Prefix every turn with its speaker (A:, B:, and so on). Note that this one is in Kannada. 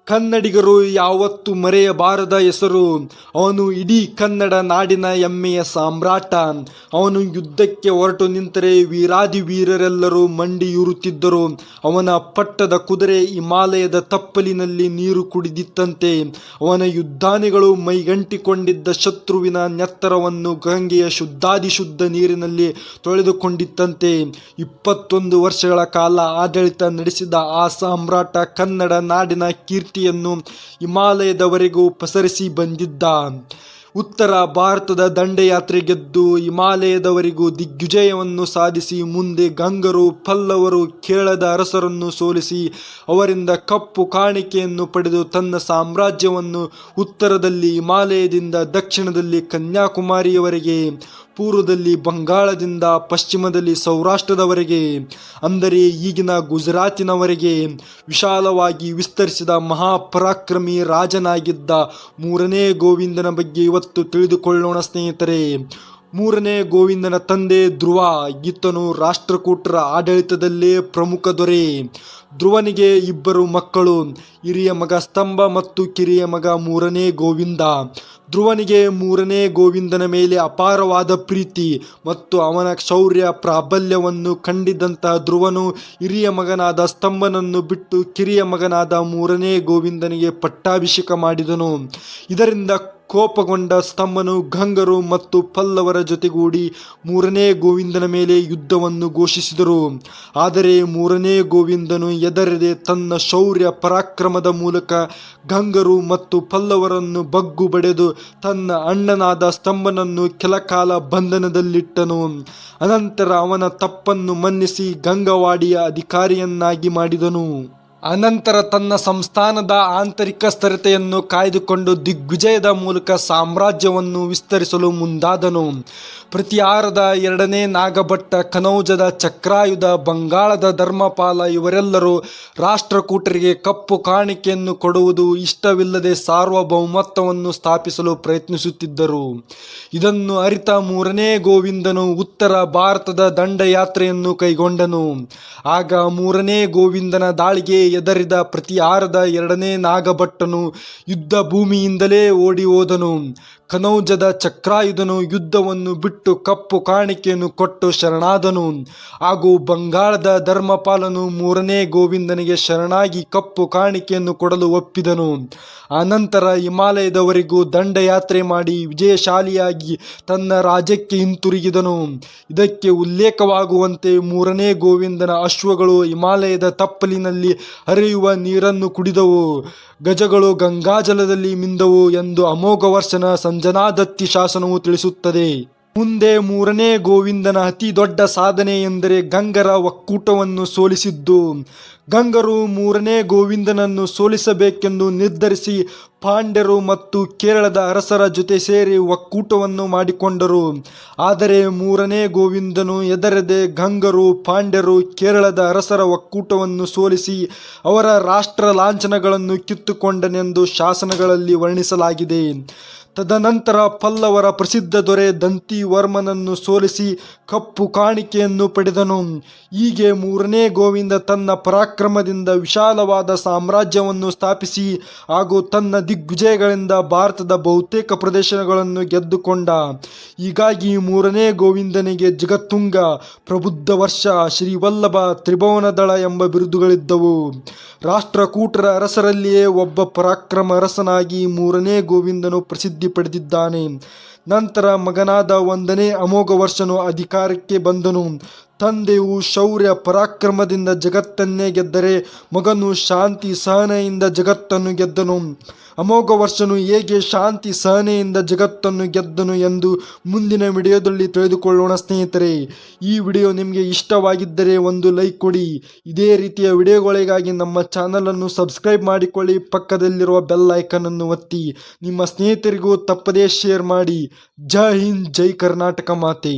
A: ಕನ್ನಡಿಗರು ಯಾವತ್ತೂ ಮರೆಯಬಾರದ ಹೆಸರು. ಅವನು ಇಡೀ ಕನ್ನಡ ನಾಡಿನ ಹೆಮ್ಮೆಯ ಸಾಮ್ರಾಟ. ಅವನು ಯುದ್ಧಕ್ಕೆ ಹೊರಟು ನಿಂತರೆ ವೀರಾದಿ ವೀರರೆಲ್ಲರೂ ಮಂಡಿಯೂರುತ್ತಿದ್ದರು. ಅವನ ಪಟ್ಟದ ಕುದುರೆ ಹಿಮಾಲಯದ ತಪ್ಪಲಿನಲ್ಲಿ ನೀರು ಕುಡಿದಿತ್ತಂತೆ. ಅವನ ಯುದ್ಧಾನಿಗಳು ಮೈಗಂಟಿಕೊಂಡಿದ್ದ ಶತ್ರುವಿನ ನೆತ್ತರವನ್ನು ಗಂಗೆಯ ಶುದ್ಧಾದಿಶುದ್ಧ ನೀರಿನಲ್ಲಿ ತೊಳೆದುಕೊಂಡಿತ್ತಂತೆ. 21 ವರ್ಷಗಳ ಕಾಲ ಆಡಳಿತ ನಡೆಸಿದ ಆ ಸಾಮ್ರಾಟ ಕನ್ನಡ ನಾಡಿನ ಕೀರ್ತಿಯನ್ನು ಹಿಮಾಲಯದವರೆಗೂ ಪಸರಿಸಿ ಬಂದಿದ್ದ. ಉತ್ತರ ಭಾರತದ ದಂಡಯಾತ್ರೆ ಗೆದ್ದು ಹಿಮಾಲಯದವರೆಗೂ ದಿಗ್ವಿಜಯವನ್ನು ಸಾಧಿಸಿ ಮುಂದೆ ಗಂಗರು, ಪಲ್ಲವರು, ಕೇರಳದ ಅರಸರನ್ನು ಸೋಲಿಸಿ ಅವರಿಂದ ಕಪ್ಪು ಕಾಣಿಕೆಯನ್ನು ಪಡೆದು ತನ್ನ ಸಾಮ್ರಾಜ್ಯವನ್ನು ಉತ್ತರದಲ್ಲಿ ಹಿಮಾಲಯದಿಂದ ದಕ್ಷಿಣದಲ್ಲಿ ಕನ್ಯಾಕುಮಾರಿಯವರೆಗೆ, ಪೂರ್ವದಲ್ಲಿ ಬಂಗಾಳದಿಂದ ಪಶ್ಚಿಮದಲ್ಲಿ ಸೌರಾಷ್ಟ್ರದವರೆಗೆ, ಅಂದರೆ ಈಗಿನ ಗುಜರಾತಿನವರೆಗೆ ವಿಶಾಲವಾಗಿ ವಿಸ್ತರಿಸಿದ ಮಹಾಪರಾಕ್ರಮಿ ರಾಜನಾಗಿದ್ದ 3ನೇ ಗೋವಿಂದನ ಬಗ್ಗೆ ಇವತ್ತು ತಿಳಿದುಕೊಳ್ಳೋಣ ಸ್ನೇಹಿತರೆ. 3ನೇ ಗೋವಿಂದನ ತಂದೆ ಧ್ರುವ. ಈತನು ರಾಷ್ಟ್ರಕೂಟರ ಆಡಳಿತದಲ್ಲೇ ಪ್ರಮುಖ ದೊರೆ. ಧ್ರುವನಿಗೆ 2 ಮಕ್ಕಳು, ಹಿರಿಯ ಮಗ ಸ್ತಂಭ ಮತ್ತು ಕಿರಿಯ ಮಗ 3ನೇ ಗೋವಿಂದ. ಧ್ರುವನಿಗೆ 3ನೇ ಗೋವಿಂದನ ಮೇಲೆ ಅಪಾರವಾದ ಪ್ರೀತಿ ಮತ್ತು ಅವನ ಶೌರ್ಯ ಪ್ರಾಬಲ್ಯವನ್ನು ಕಂಡಿದ್ದಂತಹ ಧ್ರುವನು ಹಿರಿಯ ಮಗನಾದ ಸ್ತಂಭನನ್ನು ಬಿಟ್ಟು ಕಿರಿಯ ಮಗನಾದ 3ನೇ ಗೋವಿಂದನಿಗೆ ಪಟ್ಟಾಭಿಷೇಕ ಮಾಡಿದನು. ಇದರಿಂದ ಕೋಪಗೊಂಡ ಸ್ತಂಭನು ಗಂಗರು ಮತ್ತು ಪಲ್ಲವರ ಜೊತೆಗೂಡಿ 3ನೇ ಗೋವಿಂದನ ಮೇಲೆ ಯುದ್ಧವನ್ನು ಘೋಷಿಸಿದರು. ಆದರೆ 3ನೇ ಗೋವಿಂದನು ಹೆದರದೆ ತನ್ನ ಶೌರ್ಯ ಪರಾಕ್ರಮದ ಮೂಲಕ ಗಂಗರು ಮತ್ತು ಪಲ್ಲವರನ್ನು ಬಗ್ಗು ಬಡೆದು ತನ್ನ ಅಣ್ಣನಾದ ಸ್ತಂಭನನ್ನು ಕೆಲಕಾಲ ಬಂಧನದಲ್ಲಿಟ್ಟನು. ಅನಂತರ ಅವನ ತಪ್ಪನ್ನು ಮನ್ನಿಸಿ ಗಂಗವಾಡಿಯ ಅಧಿಕಾರಿಯನ್ನಾಗಿ ಮಾಡಿದನು. ಅನಂತರ ತನ್ನ ಸಂಸ್ಥಾನದ ಆಂತರಿಕ ಸ್ಥಿರತೆಯನ್ನು ಕಾಯ್ದುಕೊಂಡು ದಿಗ್ವಿಜಯದ ಮೂಲಕ ಸಾಮ್ರಾಜ್ಯವನ್ನು ವಿಸ್ತರಿಸಲು ಮುಂದಾದನು. ಪ್ರತಿಹಾರದ 2ನೇ ನಾಗಭಟ್ಟ, ಕನೌಜದ ಚಕ್ರಾಯುಧ, ಬಂಗಾಳದ ಧರ್ಮಪಾಲ ಇವರೆಲ್ಲರೂ ರಾಷ್ಟ್ರಕೂಟರಿಗೆ ಕಪ್ಪು ಕಾಣಿಕೆಯನ್ನು ಕೊಡುವುದು ಇಷ್ಟವಿಲ್ಲದೆ ಸಾರ್ವಭೌಮತ್ವವನ್ನು ಸ್ಥಾಪಿಸಲು ಪ್ರಯತ್ನಿಸುತ್ತಿದ್ದರು. ಇದನ್ನು ಅರಿತ 3ನೇ ಗೋವಿಂದನು ಉತ್ತರ ಭಾರತದ ದಂಡಯಾತ್ರೆಯನ್ನು ಕೈಗೊಂಡನು. ಆಗ 3ನೇ ಗೋವಿಂದನ ದಾಳಿಗೆ ಹೆದರಿದ ಪ್ರತಿಹಾರದ 2ನೇ ನಾಗಭಟ್ಟನು ಯುದ್ಧ ಭೂಮಿಯಿಂದಲೇ ಓಡಿ ಹೋದನು. ಕನೌಜದ ಚಕ್ರಾಯುಧನು ಯುದ್ಧವನ್ನು ಬಿಟ್ಟು ಕಪ್ಪು ಕಾಣಿಕೆಯನ್ನು ಕೊಟ್ಟು ಶರಣಾದನು. ಹಾಗೂ ಬಂಗಾಳದ ಧರ್ಮಪಾಲನು 3ನೇ ಗೋವಿಂದನಿಗೆ ಶರಣಾಗಿ ಕಪ್ಪು ಕಾಣಿಕೆಯನ್ನು ಕೊಡಲು ಒಪ್ಪಿದನು. ಆನಂತರ ಹಿಮಾಲಯದವರೆಗೂ ದಂಡಯಾತ್ರೆ ಮಾಡಿ ವಿಜಯಶಾಲಿಯಾಗಿ ತನ್ನ ರಾಜ್ಯಕ್ಕೆ ಹಿಂತಿರುಗಿದನು. ಇದಕ್ಕೆ ಉಲ್ಲೇಖವಾಗುವಂತೆ 3ನೇ ಗೋವಿಂದನ ಅಶ್ವಗಳು ಹಿಮಾಲಯದ ತಪ್ಪಲಿನಲ್ಲಿ ಹರಿಯುವ ನೀರನ್ನು ಕುಡಿದವು, ಗಜಗಳು ಗಂಗಾಜಲದಲ್ಲಿ ಮಿಂದವು ಎಂದು ಅಮೋಘವರ್ಷನ ಸಂಜನಾದತ್ತಿ ಶಾಸನವು ತಿಳಿಸುತ್ತದೆ. ಮುಂದೆ 3ನೇ ಗೋವಿಂದನ ಅತಿ ದೊಡ್ಡ ಸಾಧನೆ ಎಂದರೆ ಗಂಗರ ಒಕ್ಕೂಟವನ್ನು ಸೋಲಿಸಿದ್ದು. ಗಂಗರು 3ನೇ ಗೋವಿಂದನನ್ನು ಸೋಲಿಸಬೇಕೆಂದು ನಿರ್ಧರಿಸಿ ಪಾಂಡ್ಯರು ಮತ್ತು ಕೇರಳದ ಅರಸರ ಜೊತೆ ಸೇರಿ ಒಕ್ಕೂಟವನ್ನು ಮಾಡಿಕೊಂಡರು. ಆದರೆ 3ನೇ ಗೋವಿಂದನು ಹೆದರದೆ ಗಂಗರು, ಪಾಂಡ್ಯರು, ಕೇರಳದ ಅರಸರ ಒಕ್ಕೂಟವನ್ನು ಸೋಲಿಸಿ ಅವರ ರಾಷ್ಟ್ರ ಲಾಂಛನಗಳನ್ನು ಕಿತ್ತುಕೊಂಡನೆಂದು ಶಾಸನಗಳಲ್ಲಿ ವರ್ಣಿಸಲಾಗಿದೆ. ತದನಂತರ ಪಲ್ಲವರ ಪ್ರಸಿದ್ಧ ದೊರೆ ದಂತಿವರ್ಮನನ್ನು ಸೋಲಿಸಿ ಕಪ್ಪು ಕಾಣಿಕೆಯನ್ನು ಪಡೆದನು. ಹೀಗೆ 3ನೇ ಗೋವಿಂದ ತನ್ನ ಪರಾಕ್ರಮದಿಂದ ವಿಶಾಲವಾದ ಸಾಮ್ರಾಜ್ಯವನ್ನು ಸ್ಥಾಪಿಸಿ ಹಾಗೂ ತನ್ನ ದಿಗ್ವಿಜಯಗಳಿಂದ ಭಾರತದ ಬಹುತೇಕ ಪ್ರದೇಶಗಳನ್ನು ಗೆದ್ದುಕೊಂಡ. ಹೀಗಾಗಿ 3ನೇ ಗೋವಿಂದನಿಗೆ ಜಗತ್ತುಂಗ, ಪ್ರಬುದ್ಧ ವರ್ಷ, ಶ್ರೀವಲ್ಲಭ, ತ್ರಿಭುವನದಳ ಎಂಬ ಬಿರುದುಗಳಿದ್ದವು. ರಾಷ್ಟ್ರಕೂಟರ ಅರಸರಲ್ಲಿಯೇ ಒಬ್ಬ ಪರಾಕ್ರಮ ಅರಸನಾಗಿ 3ನೇ ಗೋವಿಂದನು ಪ್ರಸಿದ್ಧಿ ಪಡೆದಿದ್ದಾನೆ. ನಂತರ ಮಗನಾದ 1ನೇ ಅಮೋಘವರ್ಷನು ಅಧಿಕಾರಕ್ಕೆ ಬಂದನು. ತಂದೆಯು ಶೌರ್ಯ ಪರಾಕ್ರಮದಿಂದ ಜಗತ್ತನ್ನೇ ಗೆದ್ದರೆ ಮಗನು ಶಾಂತಿ ಸಹನೆಯಿಂದ ಜಗತ್ತನ್ನು ಗೆದ್ದನು. ಅಮೋಘವರ್ಷನು ಹೇಗೆ ಶಾಂತಿ ಸಹನೆಯಿಂದ ಜಗತ್ತನ್ನು ಗೆದ್ದನು ಎಂದು ಮುಂದಿನ ವಿಡಿಯೋದಲ್ಲಿ ತಿಳಿದುಕೊಳ್ಳೋಣ ಸ್ನೇಹಿತರೆ. ಈ ವಿಡಿಯೋ ನಿಮಗೆ ಇಷ್ಟವಾಗಿದ್ದರೆ ಒಂದು ಲೈಕ್ ಕೊಡಿ. ಇದೇ ರೀತಿಯ ವಿಡಿಯೋಗಳಿಗಾಗಿ ನಮ್ಮ ಚಾನಲನ್ನು ಸಬ್ಸ್ಕ್ರೈಬ್ ಮಾಡಿಕೊಳ್ಳಿ. ಪಕ್ಕದಲ್ಲಿರುವ ಬೆಲ್ ಐಕನ್ ಅನ್ನು ಒತ್ತಿ ನಿಮ್ಮ ಸ್ನೇಹಿತರಿಗೂ ತಪ್ಪದೇ ಶೇರ್ ಮಾಡಿ. ಜೈ ಹಿಂದ್, ಜೈ ಕರ್ನಾಟಕ ಮಾತೆ.